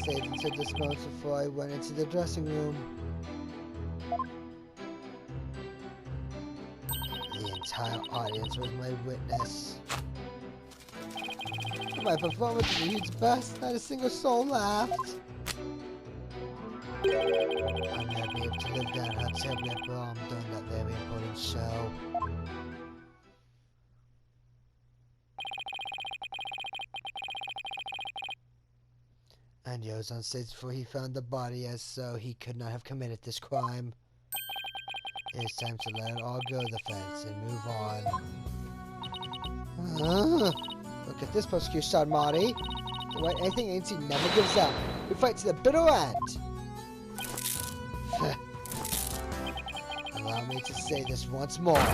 stayed until this moment before I went into the dressing room. The entire audience was my witness. My performance was a huge bust. Not a single soul laughed. I'll never be able to live down how terribly I bombed during that very important show. Andy was on stage before he found the body, as so he could not have committed this crime. It is time to let it all go, the fence, and move on. Look at this prosecution, Marty. The white anything agency never gives up. We fight to the bitter end. Allow me to say this once more.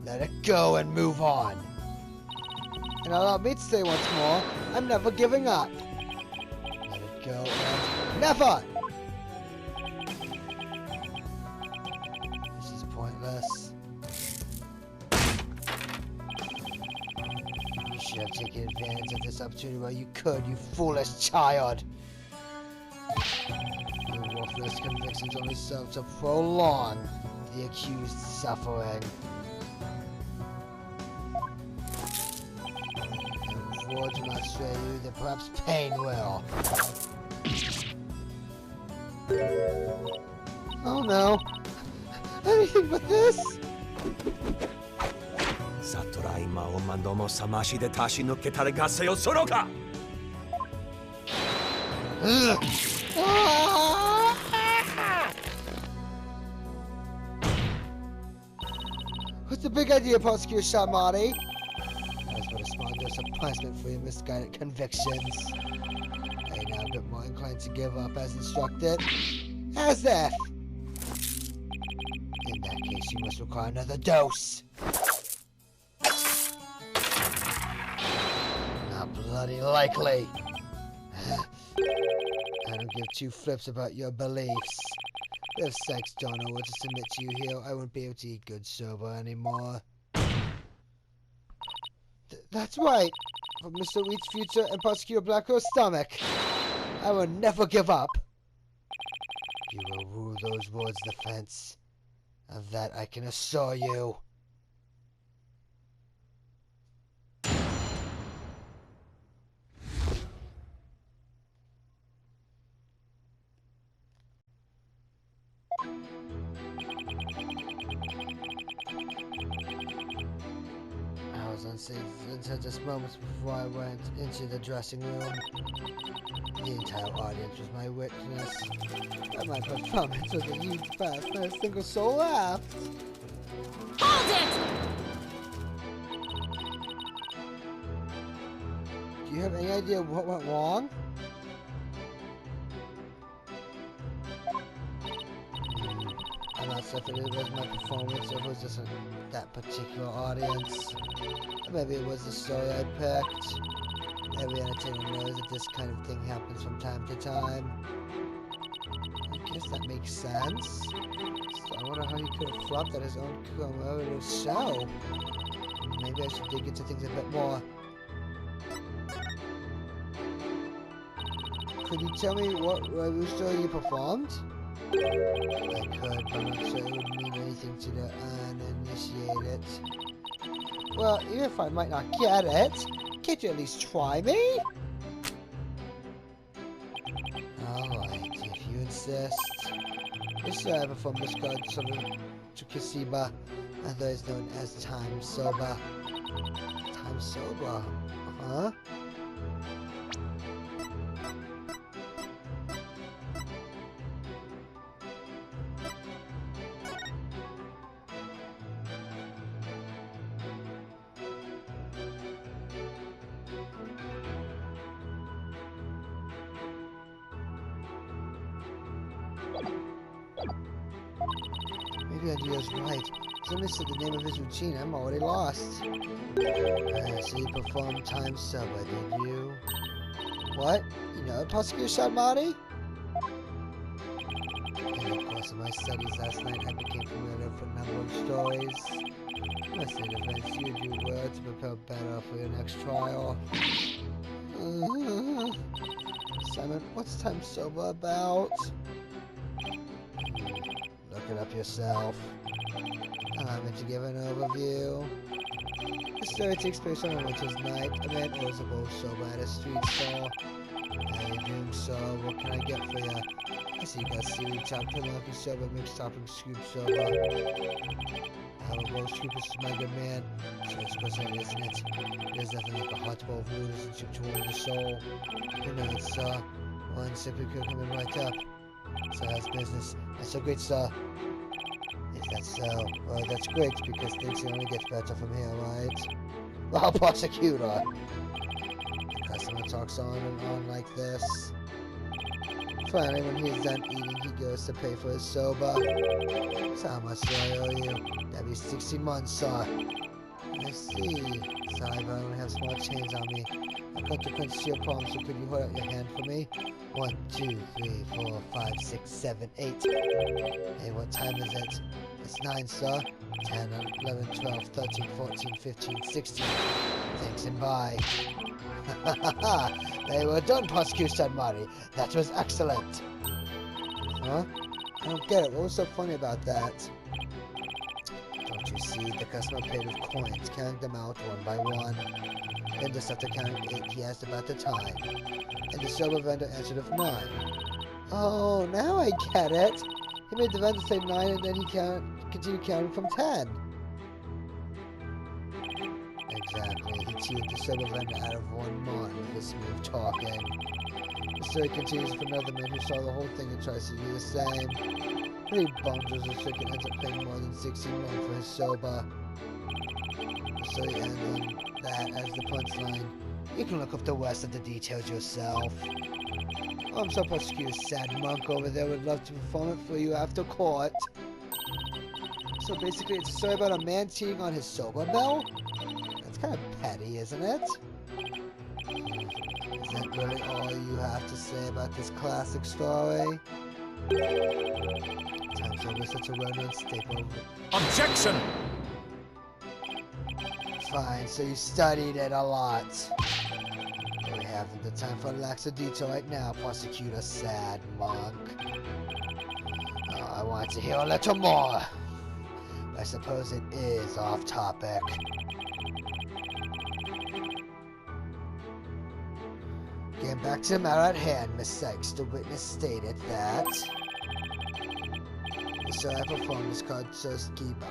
Let it go and move on. And allow me to say once more, I'm never giving up. Let it go and never! This is pointless. You should have taken advantage of this opportunity while you could, you foolish child. Your worthless convictions only serve to prolong the accused suffering. If words will not sway you, then perhaps pain will. Oh no. Anything but this? Satorai Mao Mandomo Samashi de Tashi no Ketare Gasayo Soroka! What's the big idea, Prosecutor Shamati? That was but a small dose of punishment for your misguided convictions. I am now a bit more inclined to give up as instructed. As if! In that case, you must require another dose. Not bloody likely. I don't give two flips about your beliefs. If Sex don't know what to submit to you here, I won't be able to eat good sober anymore. That's right. For Mr. Wheat's future and Prosecutor Blackwell's stomach. I will never give up. You will rule those words, defense. Of that I can assure you. I was on stage until just moments before I went into the dressing room. The entire audience was my witness. But my performance was a huge bust. Not a single soul laughed. Hold it! Do you have any idea what went wrong? I'm not certain if it was my performance or if it was just that particular audience. Or maybe it was the story I picked. Every entertainer knows that this kind of thing happens from time to time. I guess that makes sense. So I wonder how he could have flopped at his own commemorative show. Maybe I should dig into things a bit more. Could you tell me what radio show you performed? I could, but I'm not sure it would mean anything to the uninitiated. Well, even if I might not get it, can't you at least try me? Alright, if you insist. This I performed this card to Kasiba, otherwise known as Time Soba. Time Soba? Huh? Maybe Andrea's right. Someone said the name of his routine. I'm already lost. So you performed Time Soba, did you? What? You know Prosecutor Sharmati? In the course of my studies last night, I became familiar with a number of stories. I must say defense, you do well to prepare better for your next trial. Simon, what's time sober about? Look it up yourself. I'm going to give an overview. The story takes place on a winter's night. A man orders a bowl of soba at a street stall. How you doing, sir? What can I get for you? I see you got seaweed chopped tilapia soba, mixed topping scoop soba. Have a bowl of scoop, this is my good man. So it's special, isn't it? There's nothing like a hot bowl of noodles and soup to warm the soul. You know it, sir. One simply could come in right up. So how's business? That's so great, sir. Is that so? Well, that's great, because things can only get better from here, right? Well, prosecutor! The customer talks on and on like this. Finally, when he's done eating, he goes to pay for his soba. So how much do I owe you? That'd be 60 months, sir. I see. Sorry, but I only have small change on me. I got to crunch your palm, so could you hold out your hand for me? 1, 2, 3, 4, 5, 6, 7, 8. Hey, what time is it? It's 9, sir. 10, 11, 12, 13, 14, 15, 16. Thanks and bye. They were done, Prosecutor Marty. That was excellent. Huh? I don't get it. What was so funny about that? Don't you see? The customer paid with coins, counting them out one by one. Then just after counting 8, he asked about the time. And the soba vendor answered with 9. Oh, now I get it. He made the vendor say 9 and then he continued counting from 10. Exactly. He cheated the soba vendor out of 1 mon with his smooth talking. The story continues with another man who saw the whole thing and tries to do the same. But he bundles the chicken ends up paying more than 16 mon for his soba. The story ends on that as the punchline. You can look up the rest of the details yourself. I'm so prosecutor sad monk over there would love to perform it for you after court. So basically it's a story about a man cheating on his soba bill? That's kind of petty, isn't it? Is that really all you have to say about this classic story? Time soba is such a well-known staple. Objection! Fine, so you studied it a lot. We haven't the time for lax of detail right now, prosecutor sad monk. Oh, I want to hear a little more. I suppose it is off topic. Getting back to the matter at hand, Miss Sykes, the witness stated that the show I performed is called Soskiba,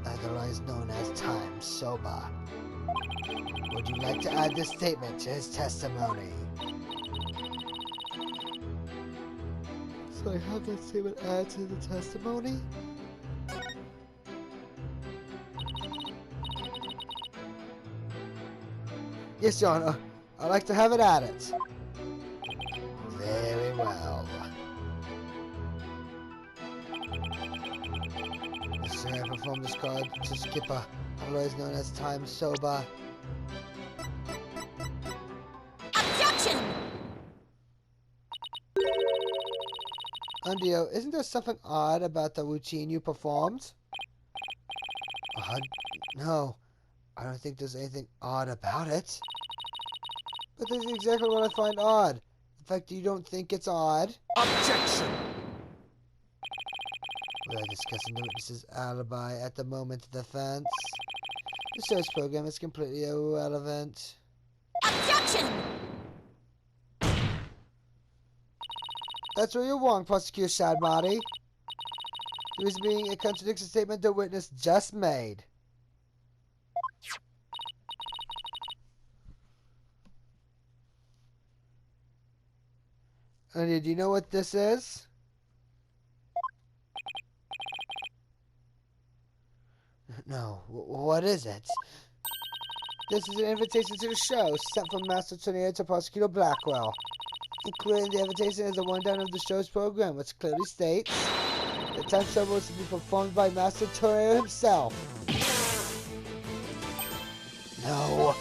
otherwise known as Time Soba. Would you like to add this statement to his testimony? So I have that statement added to the testimony? Yes, Your Honor. I'd like to have it added. Very well. The show I performed is called Soskiba, otherwise known as Time Soba. Objection! Undio, isn't there something odd about the routine you performed? Odd? No, I don't think there's anything odd about it. But this is exactly what I find odd. The fact that you don't think it's odd. Objection! We are discussing the witness's alibi at the moment of defense. The search program is completely irrelevant. Objection! That's where you're wrong, Prosecutor Shadbody. The reason being it contradicts the statement the witness just made. Anya, do you know what this is? No, what is it? This is an invitation to the show sent from Master Tornado to Prosecutor Blackwell. Included in the invitation is a rundown of the show's program, which clearly states the time show was to be performed by Master Tornado himself. No.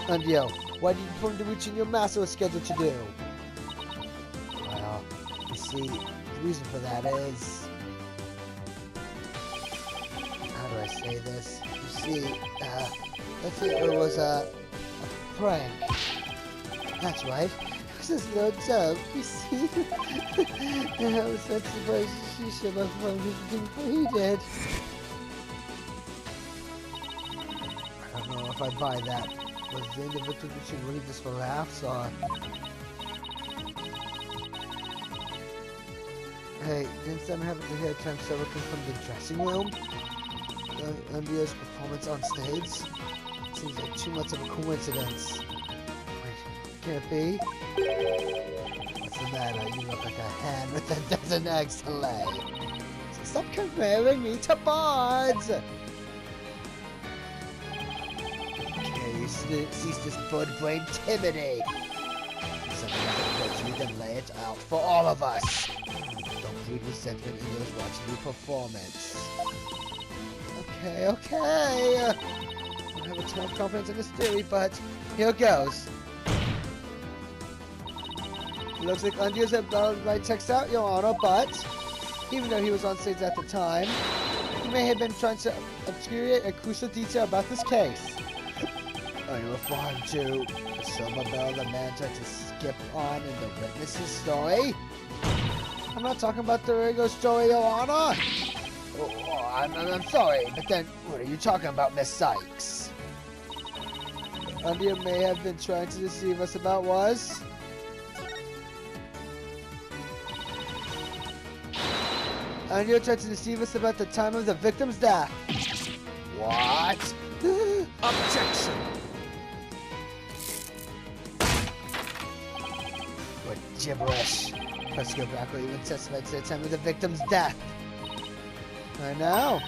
Undio, why did you perform the routine your master was scheduled to do? Well, you see, the reason for that is... How do I say this? You see, let's say it was a prank. That's right. This is no joke, you see? I was not surprised she should have found him before he did. I don't know if I buy that. Was the individual machine really just for laughs, or... Hey, didn't someone happen to hear Time Server come from the dressing room? Andrea's performance on stage? Seems like too much of a coincidence. Wait, can it be? What's the matter? You look like a hen with a dozen eggs to lay. So stop comparing me to birds! Okay, cease this bird-brained timidity. Something that you then lay it out for all of us. Don't breed resentment in those watching your performance. Okay, okay. I don't have a ton of confidence in this theory, but here goes. Looks like Andrea's right checks out, Your Honor, but even though he was on stage at the time, he may have been trying to obscure a crucial detail about this case. Are you referring to the silver bell the man tried to skip on in the witness's story? I'm not talking about the Ringo story, Your Honor. Oh, I'm sorry, but then what are you talking about, Miss Sykes? Andrea may have been trying to deceive us about was... Andrea tried to deceive us about the time of the victim's death. What? Objection! What gibberish. Let's go back where you testified to the time of the victim's death. I know.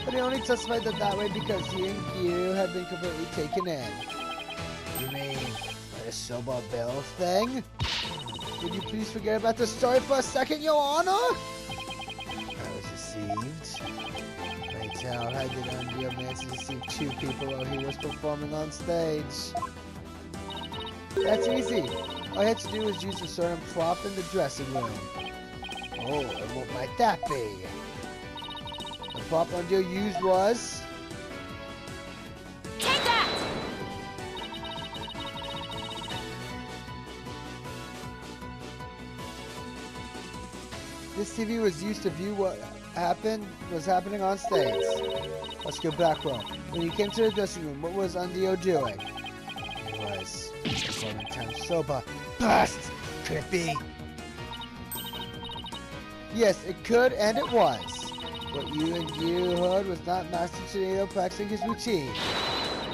But he only testified that way because he and you had been completely taken in. You mean the silver bill thing? Would you please forget about the story for a second, Your Honor? I was deceived. Pray tell, how did Andrea manage to deceive two people while he was performing on stage? That's easy. All I had to do was use a certain prop in the dressing room. Oh, and what might that be? The prop Andrea used was... Take that! This TV was used to view what was happening on stage. Let's go back one. When he came to the dressing room, what was Andrea doing? He was performing Time Sober. Bust! Could it be? Yes, it could, and it was. What you heard was not Master Tornado practicing his routine.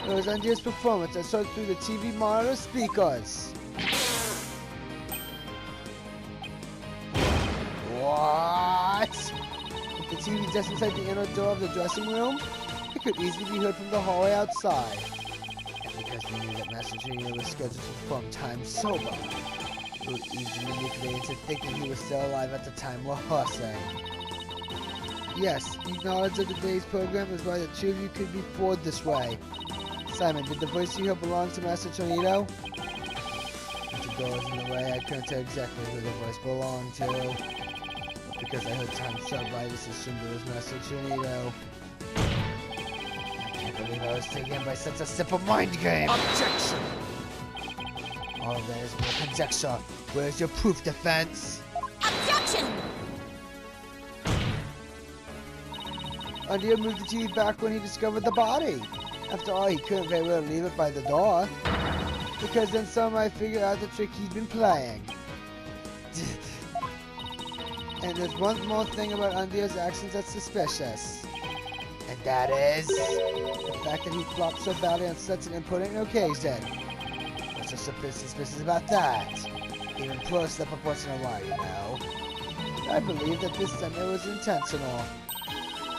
It was Andrea's performance that showed through the TV monitor speakers. What? If the TV just inside the inner door of the dressing room, it could easily be heard from the hallway outside. And because we knew that Master Tornado was scheduled to perform Time Sober, it would easily manipulate into thinking he was still alive at the time rehearsing. Yes, you acknowledge that today's program is why the two of you could be bored this way. Simon, did the voice you heard belong to Master Tornado? If the door was in the way, I couldn't tell exactly who the voice belonged to. But because I heard Time Sober, I just assumed it was Master Tornado. I can't believe I was taken by such a simple mind game! Objection! All of that is more conjecture. Where's your proof, defense? Objection! Andrea moved the TV back when he discovered the body. After all, he couldn't very well leave it by the door. Because then some might figure out the trick he'd been playing. And there's one more thing about Andrea's actions that's suspicious. And that is... the fact that he flopped so badly on such an important occasion. What's so suspicious about that? Even plus the proportional why, you know. I believe that this time it was intentional.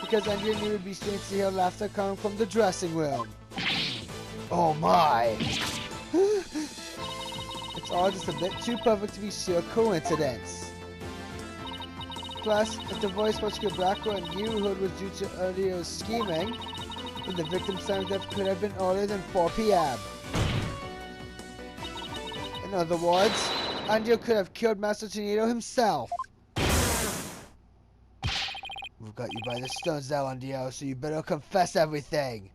Because Andrea knew it would be strange to hear laughter coming from the dressing room. Oh my! It's all just a bit too perfect to be sheer coincidence. Plus, if the voice which Gabracco and you heard was due to Andrea's scheming, then the victim's time of death could have been earlier than 4 p.m. In other words, Andrea could have killed Master Tornado himself. We've got you by the stones now, Andrea, so you better confess everything.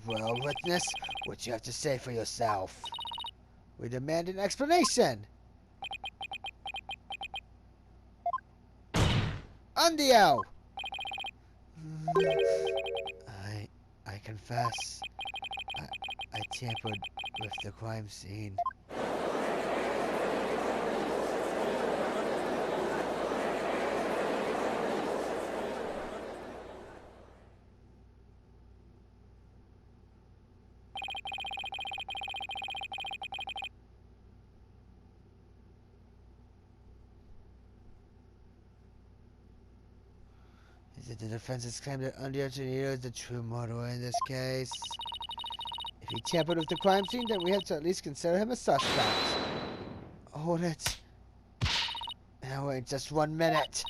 Well, witness, what you have to say for yourself. We demand an explanation. Undio! I confess. I tampered with the crime scene. Is it the defense's claim that Undio Tornado is the true murderer in this case? If he tampered with the crime scene, then we have to at least consider him a suspect. Hold it. Now wait just 1 minute.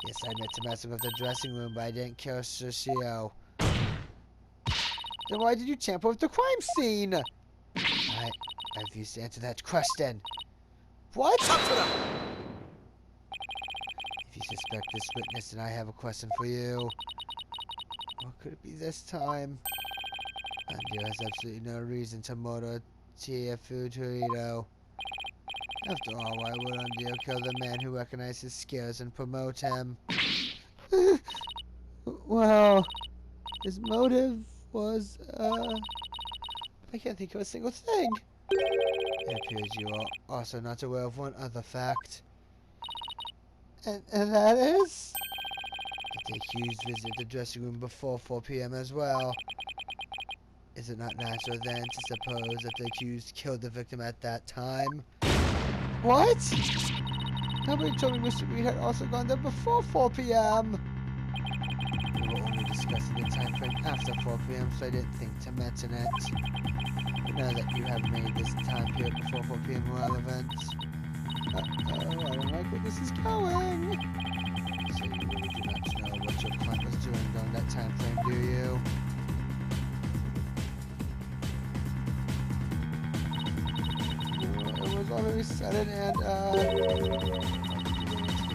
Yes, I admit to messing with the dressing room, but I didn't kill Shishio. Then why did you tamper with the crime scene? I refuse to answer that question. What? If you suspect this witness, then I have a question for you. What could it be this time? Undio has absolutely no reason to murder Tiafu Torito. After all, why would Undio kill the man who recognized his skills and promote him? Well, his motive was, I can't think of a single thing. It appears you are also not aware of one other fact. And that is? That the accused visited the dressing room before 4 p.m. as well. Is it not natural then to suppose that the accused killed the victim at that time? What? Nobody told me Mr. Reed had also gone there before 4 p.m. We were only discussing the time frame after 4 p.m., so I didn't think to mention it. But now that you have made this time period before 4 p.m. relevant, I don't like where this is going. So you really do not know what your client was doing during that time frame, do you? It was already settled, and the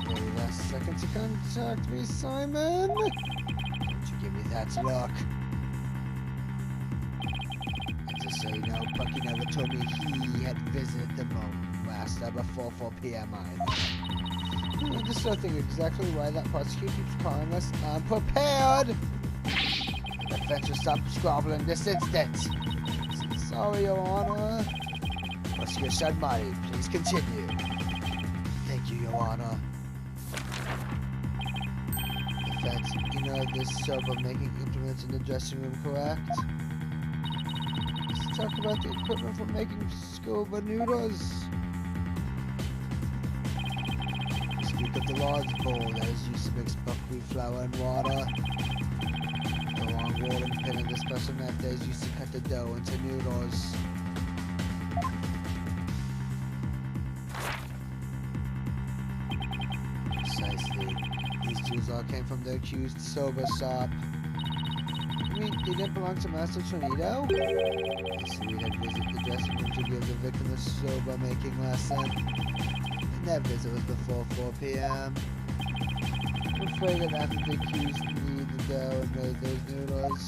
very last second to contact me, Simon. Don't you give me that look. And just so you know, Bucky never told me he had visited the Master before 4 p.m. either. I just don't think exactly why that prosecutor keeps calling us unprepared. The defense will stop squabbling this instant. Sorry, Your Honor. Prosecutor Shadmari, please continue. Thank you, Your Honor. Defense, you know this sober making implements in the dressing room, correct? Let's talk about the equipment for making scuba noodles. Speak of the large bowl that is used to mix buckwheat flour and water. The long rolling pin in the special knife that is used to cut the dough into noodles. Precisely. These tools all came from the accused soba shop. You mean they didn't belong to Master Tornado? Yes, we had visited the dressing room to give the victim a soba making lesson. That visit was before 4 p.m. I'm afraid that after the accused kneaded the dough and made those noodles.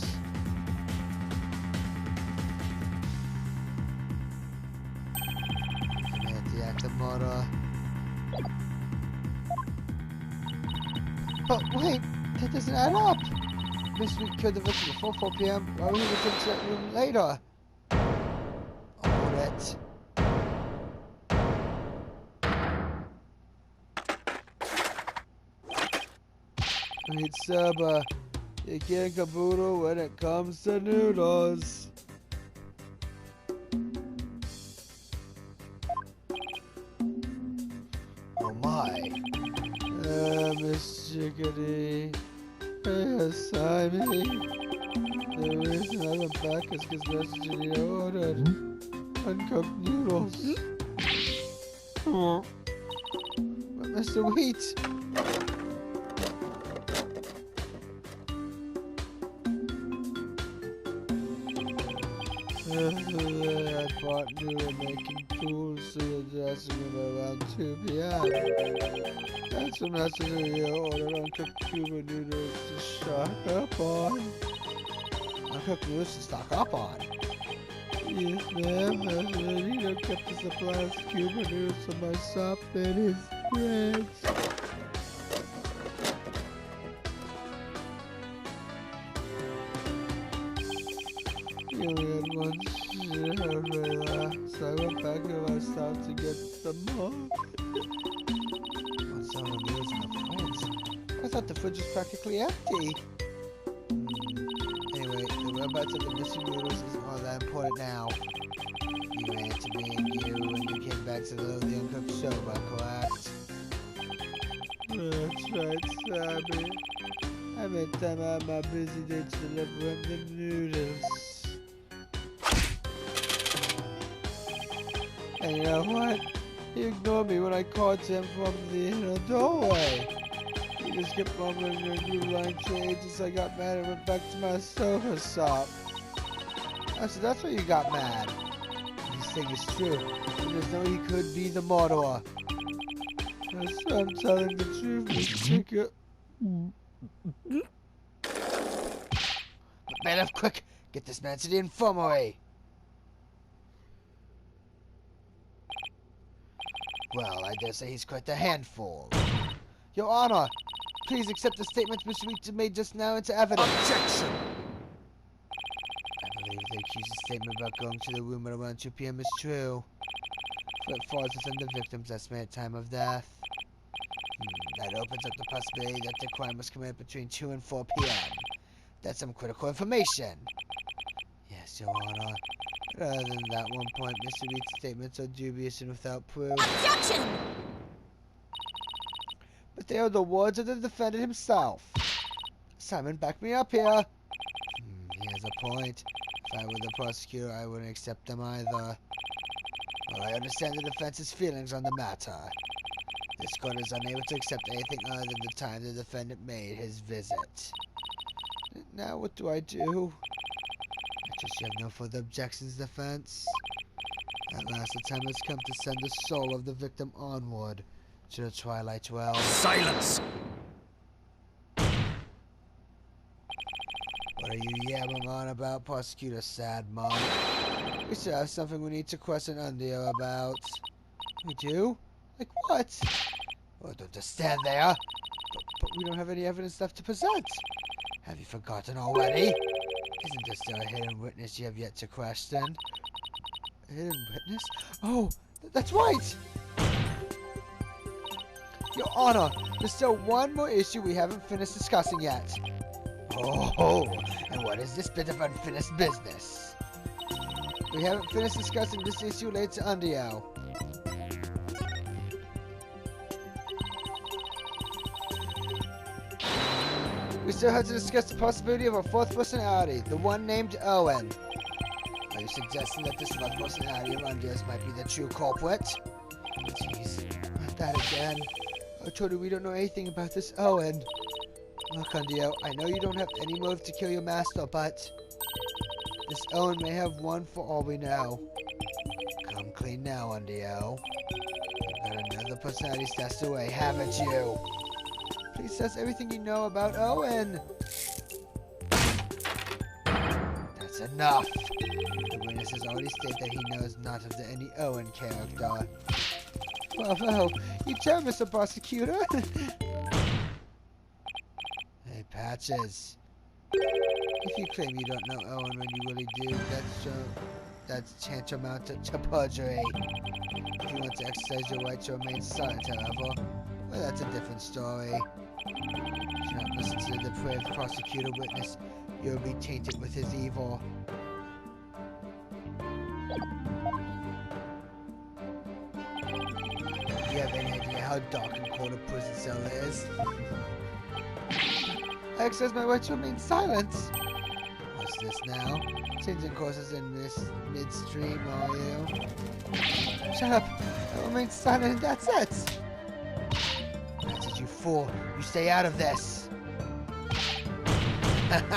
The act of murder. But wait, that doesn't add up! Mr. Reed killed the victim before 4 p.m. Why would he return to that room later? Hold it. Wait, Saba, you can't caboodle when it comes to noodles. Oh my. Miss Chickadee. Simon. The reason I went back is because Mr. Chickadee ordered uncooked noodles. But Mr. Wheat. I thought you were making tools to the dressing room around 2 p.m. That's when Master Tornado ordered uncooked Cuban noodles to stock up on. I uncooked noodles to stock up on. Yes, ma'am. Nino kept a supply of Cuban noodles for my shop and his friends. He only had one share left, so I went back to my stop to get some more. What's all the noodles in the fridge? I thought the fridge was practically empty. Anyway, the whereabouts of the missing noodles isn't all that important now. You ran into me and you came back to the uncooked soba, correct? That's right, Sammy. I made time out of my busy day to deliver him the noodles. And you know what? He ignored me when I called him from the inner doorway. He just kept mumbling a new line change as I got mad and went back to my sofa shop. So that's why you got mad. This thing is true. And there's no way he could be the murderer. So I'm telling the truth, Mr. Chicken. Man, quick! Get this man to the infirmary! Well, I dare say he's quite a handful. Your Honor, please accept the statements Mr. Wheat made just now into evidence. Objection! I believe the accused's statement about going to the room at around 2 p.m. is true. For it falls within the victim's estimated time of death. That opens up the possibility that the crime was committed between 2 and 4 p.m. That's some critical information. Yes, Your Honor. But other than that one point, Mr. Wheat's statements are dubious and without proof. Objection! But they are the words of the defendant himself. Simon, back me up here. He has a point. If I were the prosecutor, I wouldn't accept them either. Well, I understand the defense's feelings on the matter. This court is unable to accept anything other than the time the defendant made his visit. Now what do I do? I trust you have no further objections, defense. At last, the time has come to send the soul of the victim onward to the Twilight Realm. Silence! What are you yabbering on about, Prosecutor Sadmon? We still have something we need to question Undio about. We do? Like what? Well, don't just stand there. But we don't have any evidence left to present. Have you forgotten already? Isn't there still a hidden witness you have yet to question? A hidden witness? Oh, that's right! Your Honor, there's still one more issue we haven't finished discussing yet. Oh, and what is this bit of unfinished business? We haven't finished discussing this issue related to Undio. We still have to discuss the possibility of a fourth personality, the one named Owen. Are you suggesting that this fourth personality of Undio's might be the true culprit? Jeez, not that again. I told you we don't know anything about this Owen. Look, Undio, I know you don't have any motive to kill your master, but this Owen may have one for all we know. Come clean now, Undio. You've got another personality stashed away, haven't you? Please tell us everything you know about Owen. That's enough. The witness has already stated that he knows not of any Owen character. Bravo! You tell, Mr. Prosecutor! Hey, Patches. If you claim you don't know Owen when you really do, that's tantamount to perjury. If you want to exercise your right to remain silent, however, well, that's a different story. Do not listen to the depraved prosecutor witness. You'll be tainted with his evil. Do you have any idea how dark and cold a prison cell is? I exercise my right to remain silent. What's this now? Changing courses in this midstream, are you? Shut up! I'll remain silent and that's it! That's it, you fool! You stay out of this! That's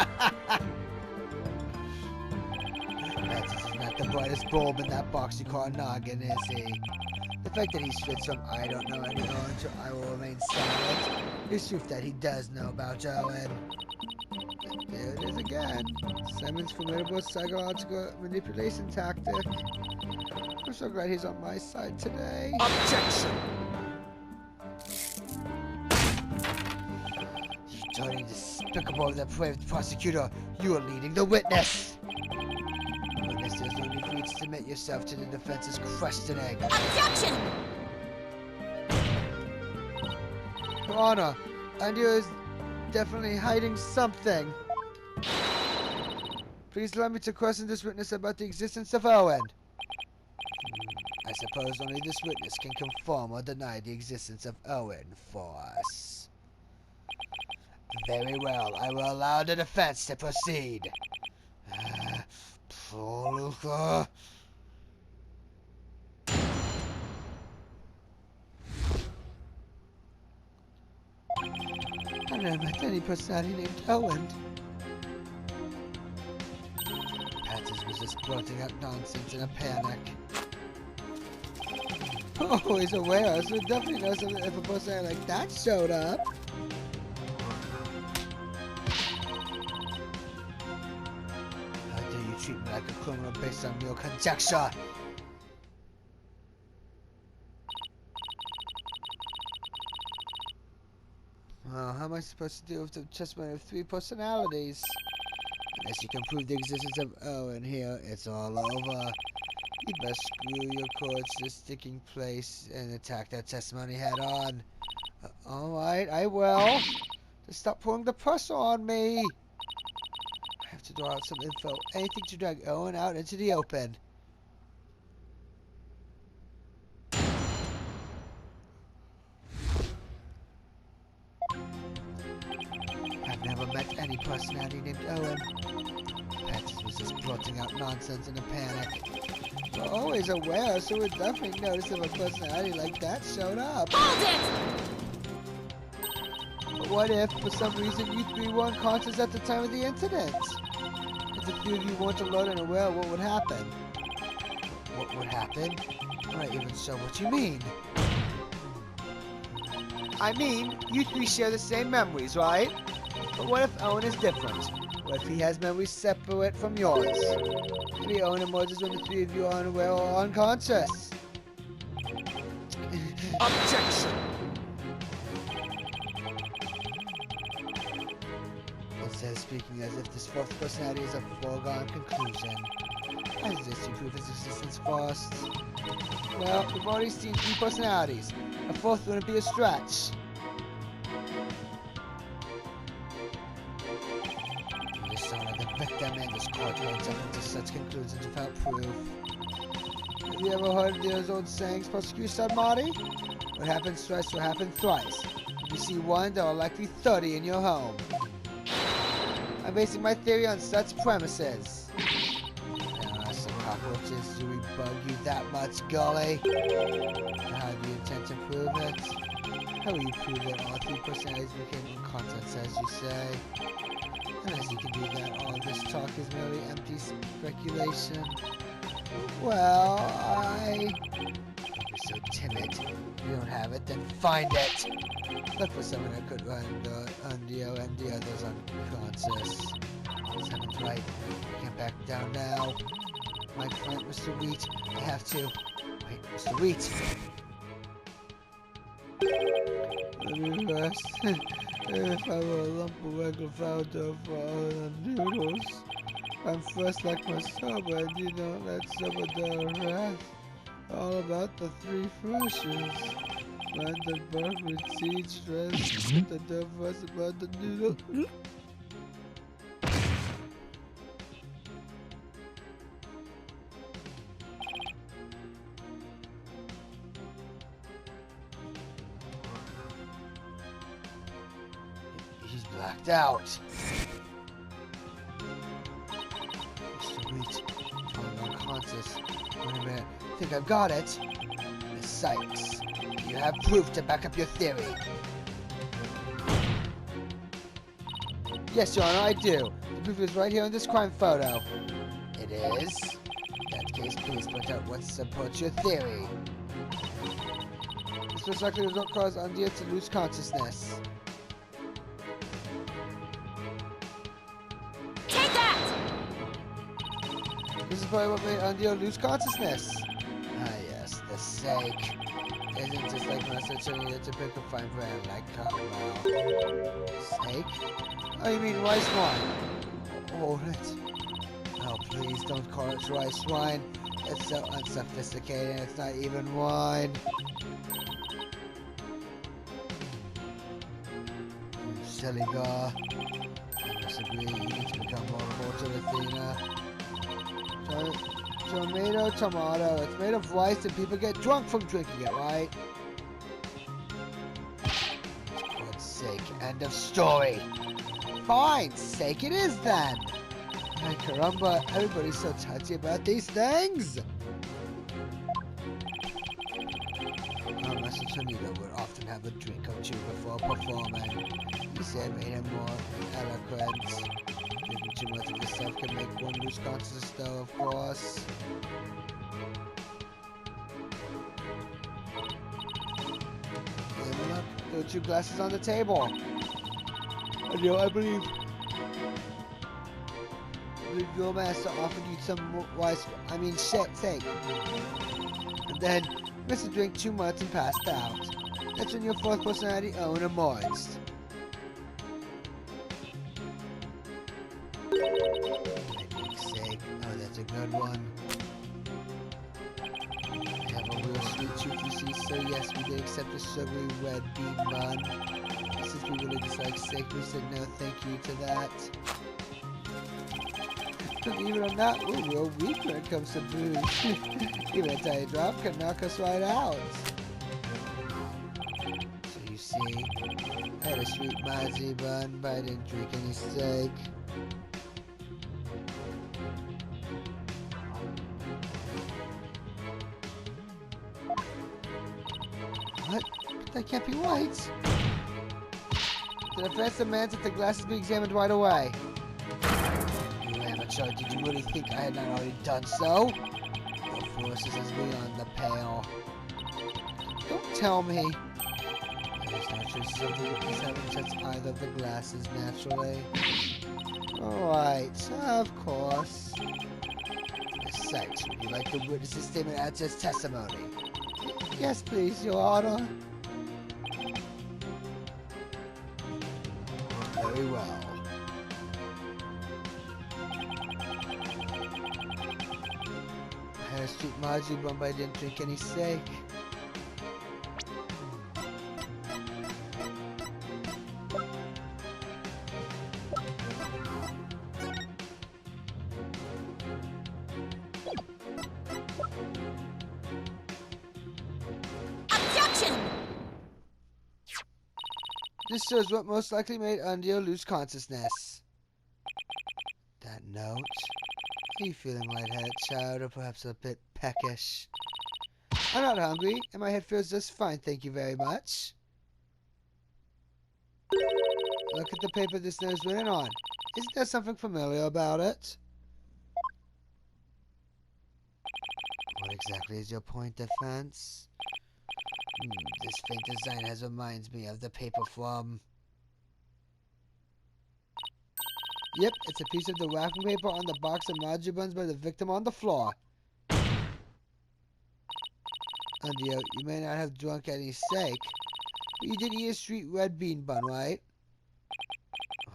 not the brightest bulb in that box you call a noggin, is he? The fact that he switched from I don't know any Owen to I will remain silent is proof that he does know about Owen. There it is again. Simon's formidable psychological manipulation tactic. I'm so glad he's on my side today. Objection! You dirty, despicable, and depraved prosecutor. You are leading the witness. Witness, there's no need for you to submit yourself to the defense's questioning. Objection! Your Honor, Andrea is definitely hiding something. Please allow me to question this witness about the existence of Owen. I suppose only this witness can confirm or deny the existence of Owen for us. Very well, I will allow the defense to proceed. Poor Luca. I never met any personality named Owen. Patches was just blurting out nonsense in a panic. Oh, he's aware, so it definitely knows if a personality like that showed up. How dare you treat me like a criminal based on your conjecture? Well, how am I supposed to deal with the testimony of 3 personalities? Unless you can prove the existence of Owen here, it's all over. You best screw your courts to a sticking place and attack that testimony head on. Alright, I will. Just stop pulling the pressure on me. I have to draw out some info. Anything to drag Owen out into the open. I've never met any personality named Owen. Patches was just blurting out nonsense in a panic. We're always aware, so we'd definitely notice if a personality like that showed up. Hold it! But what if, for some reason, you 3 were unconscious at the time of the incident? If the 3 of you weren't alert and aware, what would happen? What would happen? I'm not even sure what you mean. I mean, you 3 share the same memories, right? But what if Owen is different? What if he has memories separate from yours? Maybe Owen emerges when the 3 of you are unaware or unconscious. Objection! Instead of speaking as if this 4th personality is a foregone conclusion, I suggest you prove his existence first. Well, we've already seen 3 personalities. A 4th wouldn't be a stretch. The victim and his court runs up into such conclusions without proof. Have you ever heard those old sayings, prosecutor said, Marty? What happens twice will happen thrice. If you see 1, there are likely 30 in your home. I'm basing my theory on such premises. There are some cockroaches. Do we bug you that much, Gully? How do you intend to prove it? How will you prove that all 3 personalities became unconscious, as you say? Unless you can do that, all this talk is merely empty speculation. Well, You're so timid. If you don't have it, then find it! Look for someone that could run Undio and the others unconscious. Simon's right. I can't back down now. My friend, Mr. Wheat, I have to. Wait, Mr. Wheat! Let me rest. If I were a lump of regular powder for all the noodles, I'm fresh like my soba, and you don't let soba down rest. All about the 3 freshes. Mind the bark with seed stress, the dough fuss about the noodle. He's blacked out. Mr. Wheat, I'm unconscious. Wait a minute. Think I've got it? Miss Sykes, you have proof to back up your theory. Yes, Your Honor, I do. The proof is right here in this crime photo. It is? In that case, please point out what supports your theory. This most likely does not cause Undia to lose consciousness. This is probably what made Undio lose consciousness. Ah, yes, the sake. Isn't just like Master Turning to pick a fine brand like Cottonmouth. Sake? Oh, you mean rice wine? Hold it. Oh, please don't call it rice wine. It's so unsophisticated, it's not even wine. You silly guy. I disagree, you need to become more cultured, Athena. Tomato. It's made of rice and people get drunk from drinking it, right? For God's sake, end of story. Fine, sake it is then. Ay, caramba, everybody's so touchy about these things. Master Tornado would often have a drink or two before performing. He said it made him more eloquent. Drinking too much of this stuff can make one lose consciousness though, of course. And look, there are 2 glasses on the table. And I believe your master offered you some steak. And then Mr. Drink too much and passed out. That's when your 4th personality owned a moist. Sake. Oh, that's a good one. I have a real sweet tooth, you see, so yes, we did accept a sugary red bean bun. Since we really dislike steak, we said no thank you to that. But even on that, we're real weak when it comes to booze. Even a tiny drop can knock us right out. So you see, I had a sweet Mozzie bun, but I didn't drink any steak. What? That can't be right. Did I press the man that the glasses be examined right away? You amateur, did you really think I had not already done so? Your forces is beyond the pale. Don't tell me. There's no traces of the witness having touched either of the glasses naturally. Alright, of course. Besides, would you like the witness's statement as his testimony? Yes, please, Your Honor. Very well. I had a street Mozzie bun, but I didn't drink any steak. This shows what most likely made Undio lose consciousness. That note? Are you feeling lightheaded, child, or perhaps a bit peckish? I'm not hungry, and my head feels just fine, thank you very much. Look at the paper this note is written on. Isn't there something familiar about it? What exactly is your point, Defense? This faint design reminds me of the paper from... Yep, it's a piece of the wrapping paper on the box of Mozzie buns by the victim on the floor. Undio, you may not have drunk any steak, but you did eat a street red bean bun, right?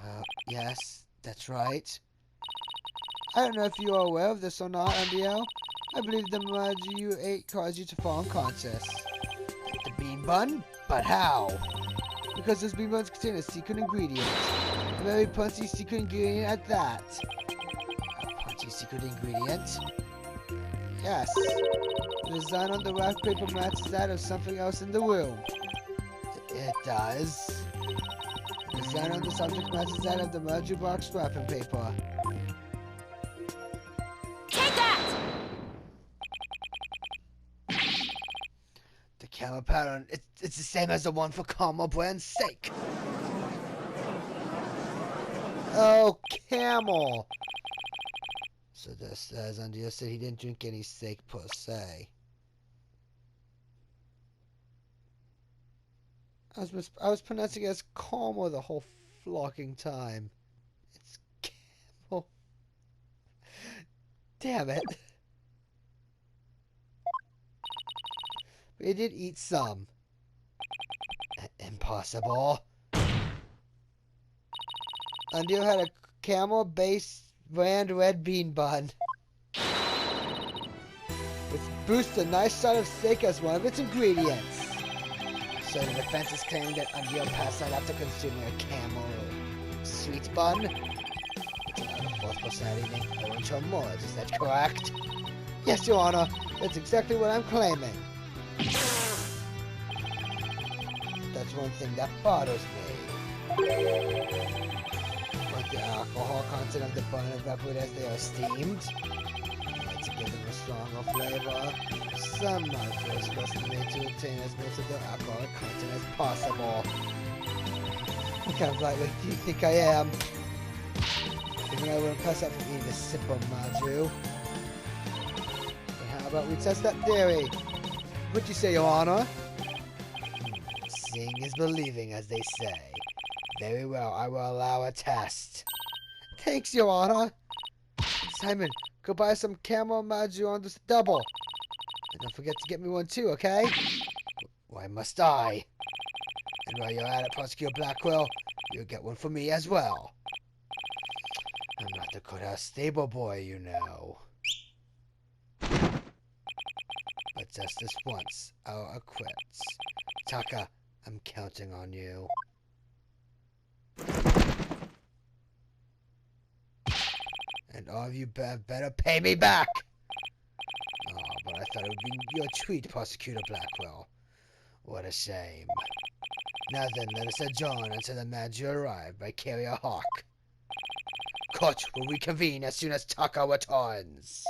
Well, yes, that's right. I don't know if you are aware of this or not, Undio. I believe the Mozzie you ate caused you to fall unconscious. The bean bun? But how? Because those bean buns contain a secret ingredient. A very punchy secret ingredient at that. A punchy secret ingredient? Yes. The design on the wrapped paper matches that of something else in the room. It does. The design on the subject matches that of the Mozzie box wrapping paper. Take that! The camera pattern, it's the same as the one for Karma brand's sake. Oh, Camel! So this says Undio said he didn't drink any steak per se. I was pronouncing it as Karma the whole flocking time. It's Camel. Damn it. We did eat some. Impossible. Undo had a camel-based brand red bean bun. Which boosts a nice side of steak as one of its ingredients. So the defense is claiming that Unreal passed out after consuming a camel sweet bun. It's about a fourth person evening. I won't show more. Is that correct? Yes, Your Honor. That's exactly what I'm claiming. That's one thing that bothers me. Like the alcohol content of the bun evaporate as they are steamed. To give them a stronger flavor. Some modules are supposed to be made to obtain as much of the alcoholic content as possible. What kind of lightweight do you think I am? You think I wouldn't pass up from eating a simple module? But how about we test that theory? What'd you say, Your Honor? Seeing is believing, as they say. Very well, I will allow a test. Thanks, Your Honor. Simon, go buy some camo module on this double. And don't forget to get me one too, okay? Why must I? And while you're at it, Prosecutor Blackwell, you'll get one for me as well. I'm not the courthouse stable boy, you know. But just this once, our quits. Taka, I'm counting on you. And all of you better pay me back! Oh, but I thought it would be your treat, Prosecutor Blackwell. What a shame. Now then, let us adjourn until the manager arrive by Carrier Hawk. Court will reconvene as soon as Taka returns.